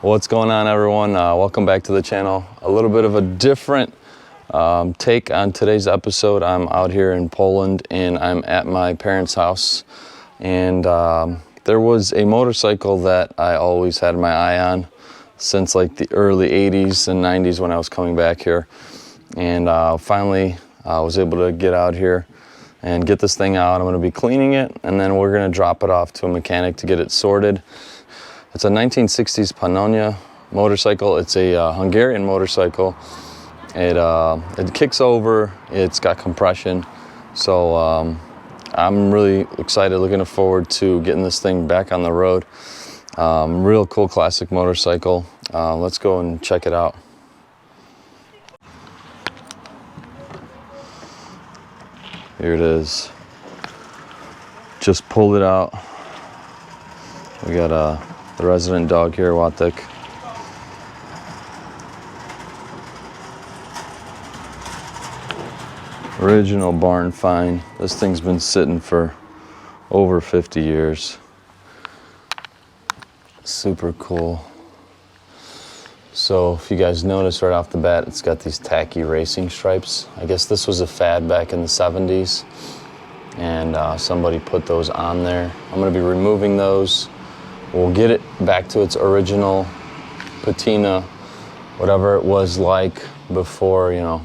What's going on, everyone? Welcome back to the channel. A little bit of a different take on today's episode. I'm out here in Poland and I'm at my parents' house, and there was a motorcycle that I always had my eye on since like the early 80s and 90s when I was coming back here, and finally I was able to get out here and get this thing out. I'm going to be cleaning it, and then we're going to drop it off to a mechanic to get it sorted. It's a 1960s Pannonia motorcycle. It's a Hungarian motorcycle. It kicks over, it's got compression. So I'm really excited, looking forward to getting this thing back on the road. Real cool classic motorcycle. Let's go and check it out. Here it is. Just pulled it out. We got the resident dog here, Watek. Original barn find. This thing's been sitting for over 50 years. Super cool. So if you guys notice right off the bat, it's got these tacky racing stripes. I guess this was a fad back in the 70s, and somebody put those on there. I'm gonna be removing those. We'll get it back to its original patina, whatever it was like before, you know,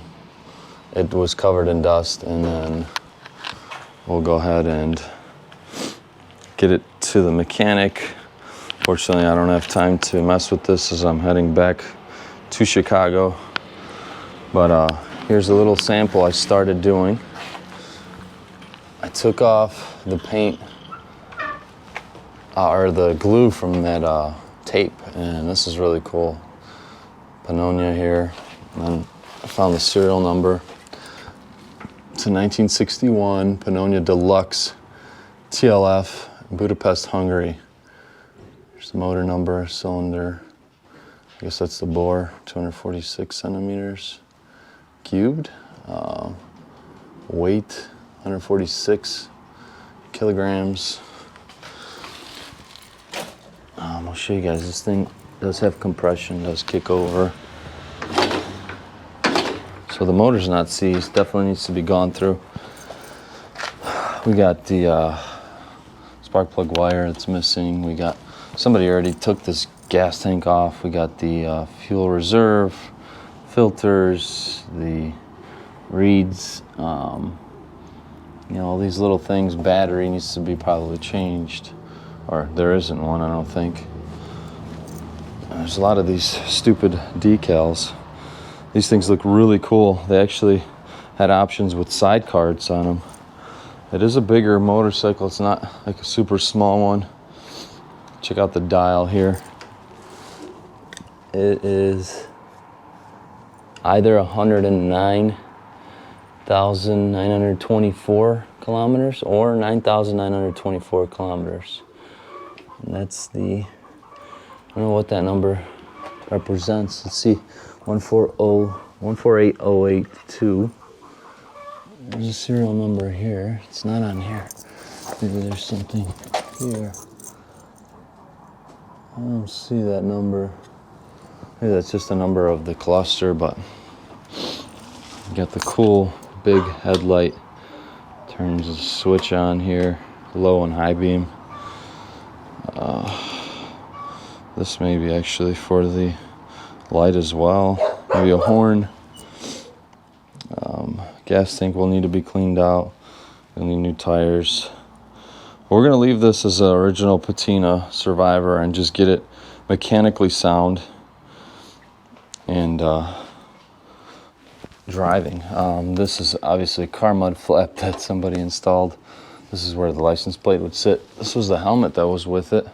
it was covered in dust, and then we'll go ahead and get it to the mechanic. Fortunately, I don't have time to mess with this as I'm heading back to Chicago. But here's a little sample I started doing. I took off the paint or the glue from that tape, and this is really cool. Pannonia here, and then I found the serial number. It's a 1961 Pannonia Deluxe TLF, Budapest, Hungary. There's the motor number, cylinder. I guess that's the bore, 246 centimeters cubed. Weight, 146 kilograms. I'll show you guys. This thing does have compression, does kick over. So the motor's not seized, definitely needs to be gone through. We got the spark plug wire that's missing. We got, somebody already took this gas tank off. We got the fuel reserve, filters, the reeds, you know, all these little things. Battery needs to be probably changed, or there isn't one, I don't think. There's a lot of these stupid decals. These things look really cool. They actually had options with side cards on them. It is a bigger motorcycle. It's not like a super small one. Check out the dial here. It is either 109,924 kilometers or 9,924 kilometers. And that's the, I don't know what that number represents. Let's see, 148,082. There's a serial number here. It's not on here. Maybe there's something here. I don't see that number. Maybe that's just the number of the cluster, but you got the cool big headlight. Turns the switch on here, low and high beam. This may be actually for the light as well. Maybe a horn. Gas tank will need to be cleaned out. We'll need new tires. We're going to leave this as an original patina survivor and just get it mechanically sound and driving. This is obviously a car mud flap that somebody installed. This is where the license plate would sit. This was the helmet that was with it.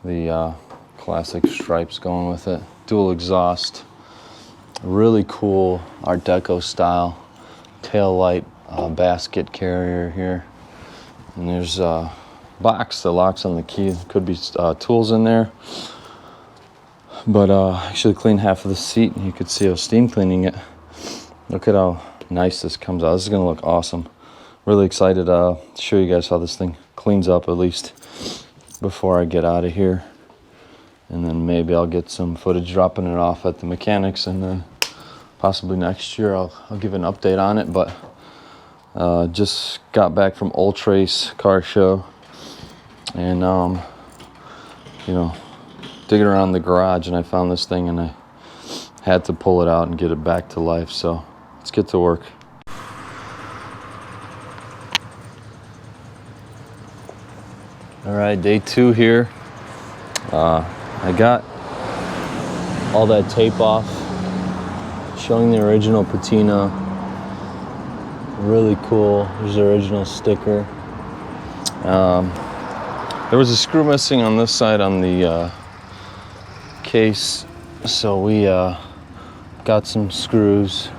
The classic stripes going with it. Dual exhaust. Really cool Art Deco style. Tail light basket carrier here. And there's a box that locks on the key. Could be tools in there. But actually cleaned half of the seat, and you could see I was steam cleaning it. Look at how nice this comes out. This is gonna look awesome. Really excited to show you guys how this thing cleans up, at least before I get out of here. and then maybe I'll get some footage dropping it off at the mechanics, and then possibly next year I'll give an update on it. But just got back from Old Trace car show, and you know, digging around the garage, and I found this thing, and I had to pull it out and get it back to life. So let's get to work. All right, day 2 here. I got all that tape off, showing the original patina. Really cool. There's the original sticker. There was a screw missing on this side on the case, so we got some screws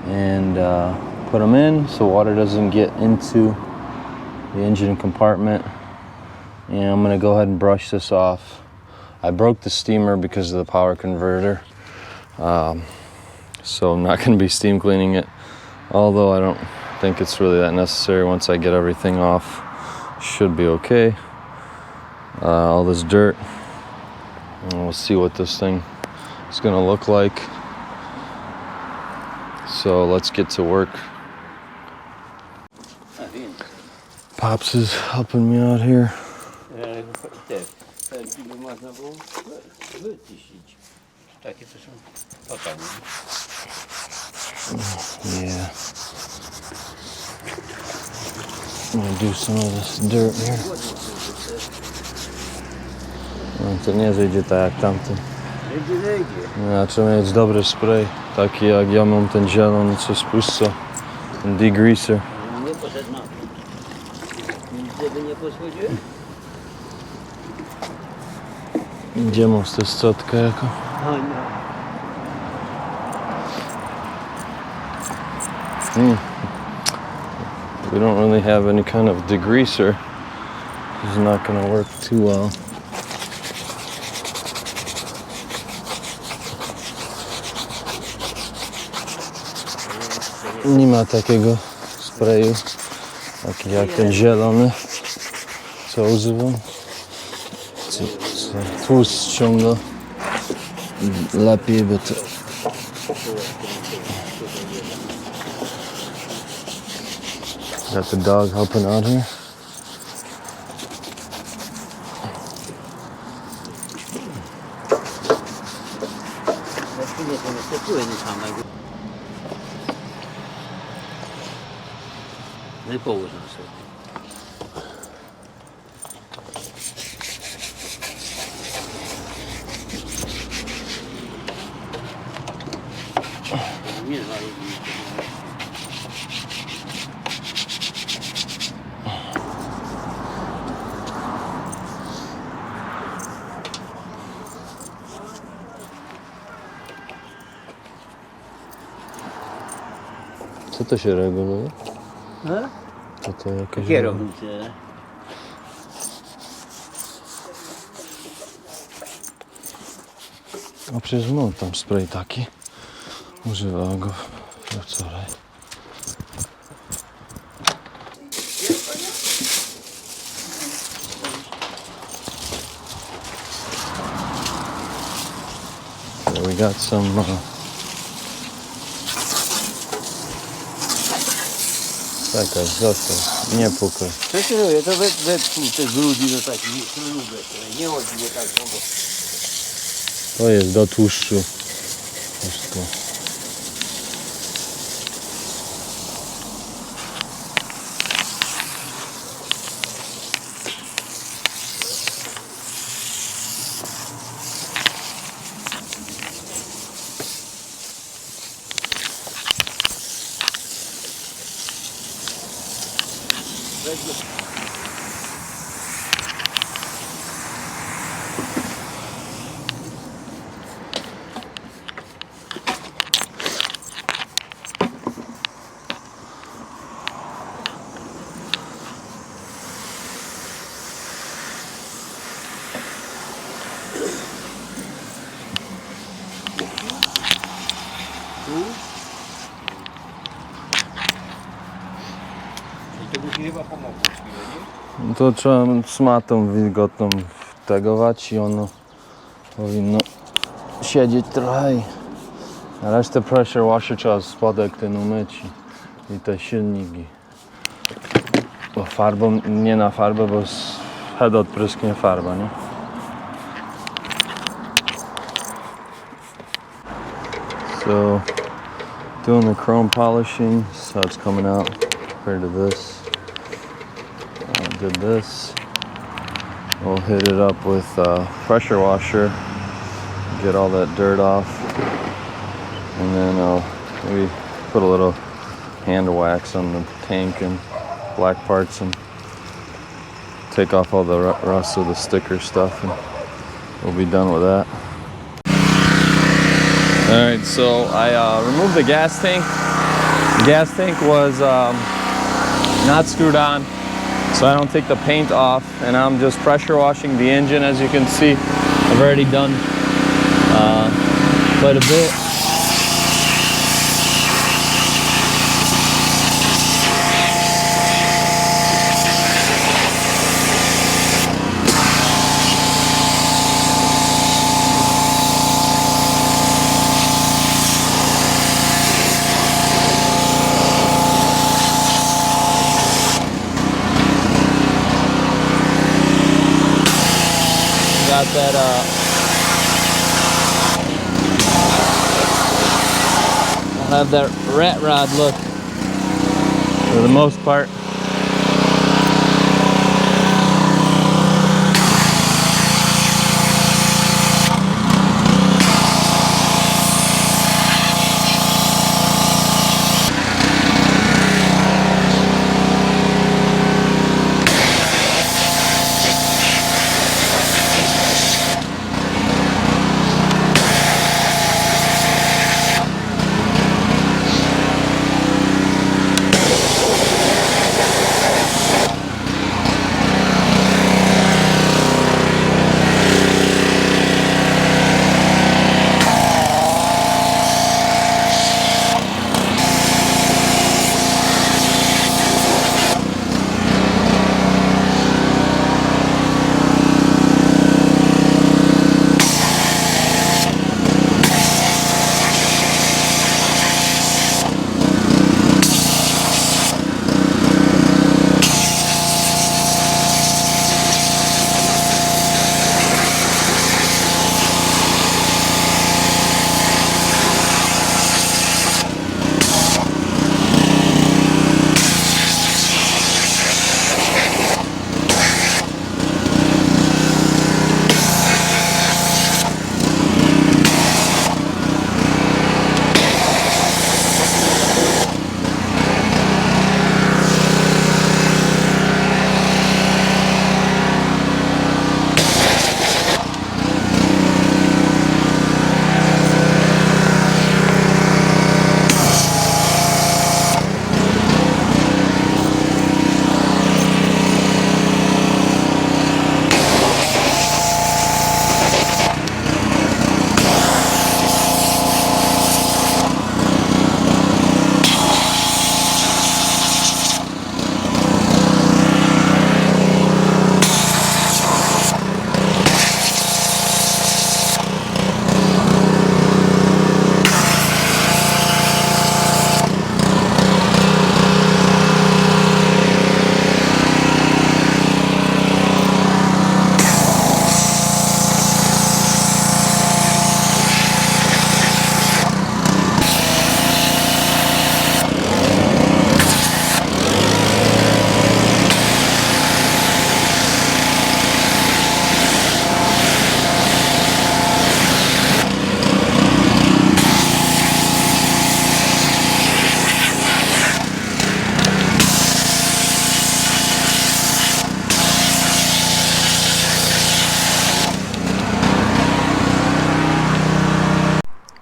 and put them in so water doesn't get into the engine compartment. And I'm gonna go ahead and brush this off. I broke the steamer because of the power converter, so I'm not gonna be steam cleaning it, although I don't think it's really that necessary. Once I get everything off, should be okay. All this dirt, and we'll see what this thing is gonna look like. So let's get to work. Pops is helping me out here. Yeah. I'm gonna do some of this dirt here. No, to nie zejdzie tak jak tamten. No, trzeba mieć dobry spray, taki jak ja mam ten zielony, co spuszcza, ten degreaser. Nie poszedł na to. Nic by nie poschodziło? Gdzie masz tę szczotkę jako? We don't really have any kind of degreaser. It's not gonna work too well. Nie ma takiego sprayu, taki jak ten zielony, co używam. Co tłuszcz ściąga lepiej, bo to... Got the dog helping out here. No i połóż na sobie. Nie ma Co to się reguluje? A? To jakaś... Kierownicę. A przecież mam tam spray taki. Używałem go wczoraj. So we got some czekaj, zostaw, nie pukaj. Co się robi? To wepchnij te grudi do takich królubek. Nie chodzi nie tak, no bo... To jest do tłuszczu. Wszystko. To by ci chyba pomogło chwilę, nie? To trzeba smatą wilgotną wtegować i ono Powinno siedzieć trochę. A resztę pressure washer trzeba spodek ten umyć i te silniki. Bo farbą, nie na farbę, bo head odprysknie farba, nie? So, doing the chrome polishing, so it's coming out compared to this. I did this. We'll hit it up with pressure washer, get all that dirt off, and then I'll maybe put a little hand wax on the tank and black parts and take off all the rust of the sticker stuff, and we'll be done with that. Alright, so I removed the gas tank. The gas tank was not screwed on, so I don't take the paint off, and I'm just pressure washing the engine. As you can see, I've already done quite a bit. Got that I'll have that rat rod look for the most part.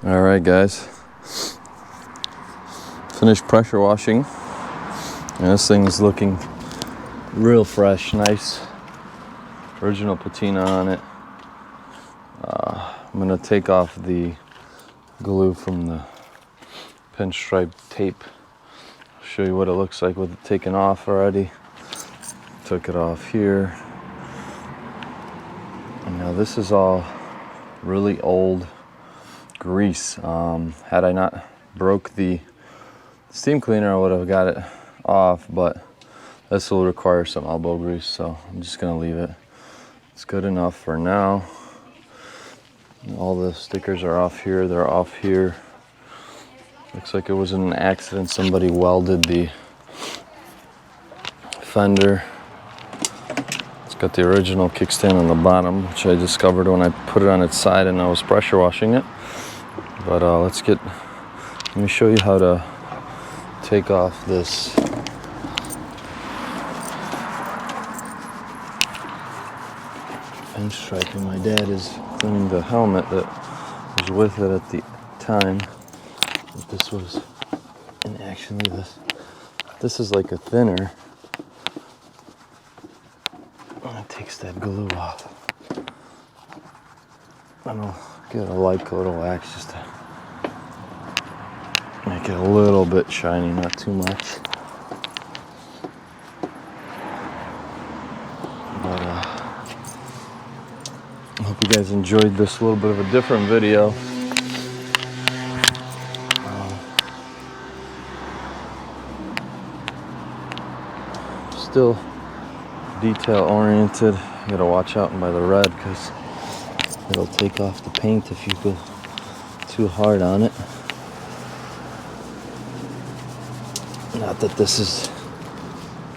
Alright guys, finished pressure washing, and this thing's looking real fresh, nice original patina on it. I'm going to take off the glue from the pinstripe tape. I'll show you what it looks like with it taken off already. Took it off here. And now this is all really old grease. Had I not broke the steam cleaner, I would have got it off, but this will require some elbow grease, so I'm just gonna leave it. It's good enough for now. All the stickers are off here, they're off here. Looks like it was an accident. Somebody welded the fender. It's got the original kickstand on the bottom, which I discovered when I put it on its side and I was pressure washing it. But let me show you how to take off this pinstripe. My dad is cleaning the helmet that was with it at the time. But this was, and actually this is like a thinner. And it takes that glue off. And I'll get a light coat of wax just to make it a little bit shiny, not too much. But I hope you guys enjoyed this little bit of a different video. Still detail oriented. You gotta watch out by the red because it'll take off the paint if you go too hard on it. Not that this is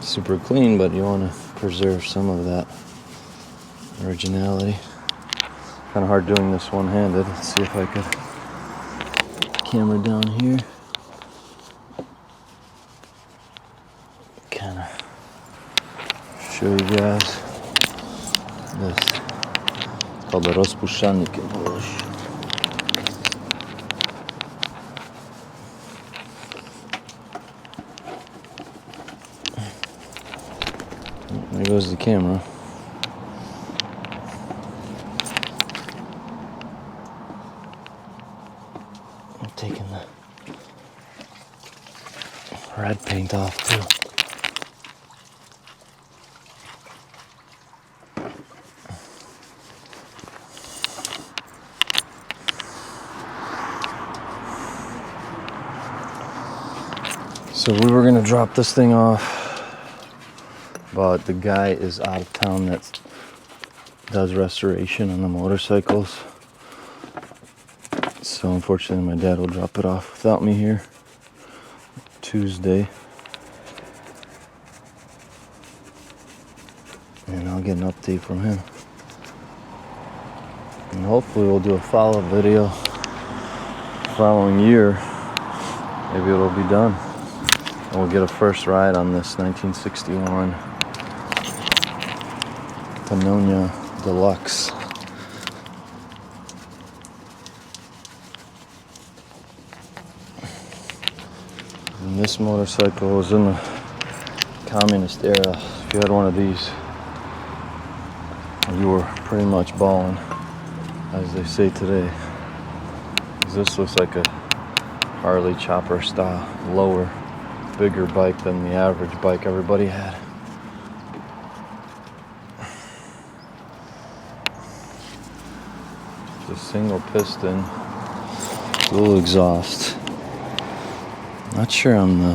super clean, but you want to preserve some of that originality. Kind of hard doing this one-handed. Let's see if I could camera down here. Kind of show you guys this. It's called the rozpuszczalnik in Polish. There goes the camera. I'm taking the red paint off too. So we were gonna drop this thing off, but the guy is out of town that does restoration on the motorcycles. So unfortunately my dad will drop it off without me here Tuesday. And I'll get an update from him. And hopefully we'll do a follow-up video following year. Maybe it'll be done. And we'll get a first ride on this 1961 Pannonia Deluxe. And this motorcycle was in the communist era. If you had one of these, you were pretty much balling, as they say today. This looks like a Harley chopper style, lower, bigger bike than the average bike everybody had. It's a single piston, dual exhaust. Not sure on the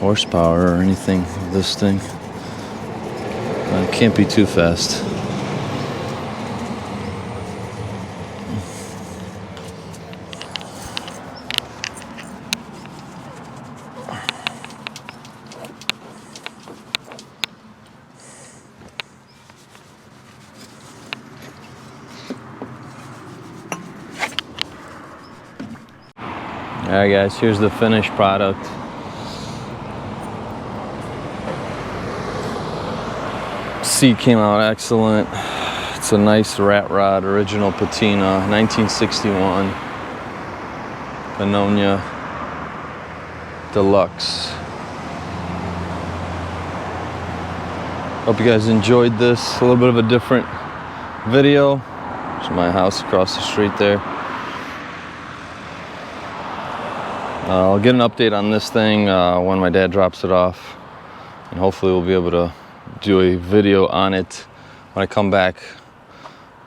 horsepower or anything of this thing. It can't be too fast. Alright guys, here's the finished product. Seat came out excellent. It's a nice rat rod, original patina, 1961 Pannonia Deluxe. Hope you guys enjoyed this. A little bit of a different video. There's my house across the street there. I'll get an update on this thing when my dad drops it off, and hopefully we'll be able to do a video on it when I come back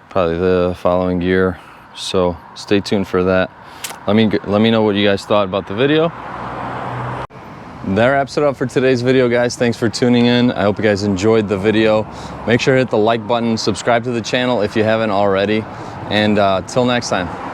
probably the following year. So stay tuned for that. Let me know what you guys thought about the video. That wraps it up for today's video, guys. Thanks for tuning in. I hope you guys enjoyed the video. Make sure to hit the like button, subscribe to the channel if you haven't already, and till next time.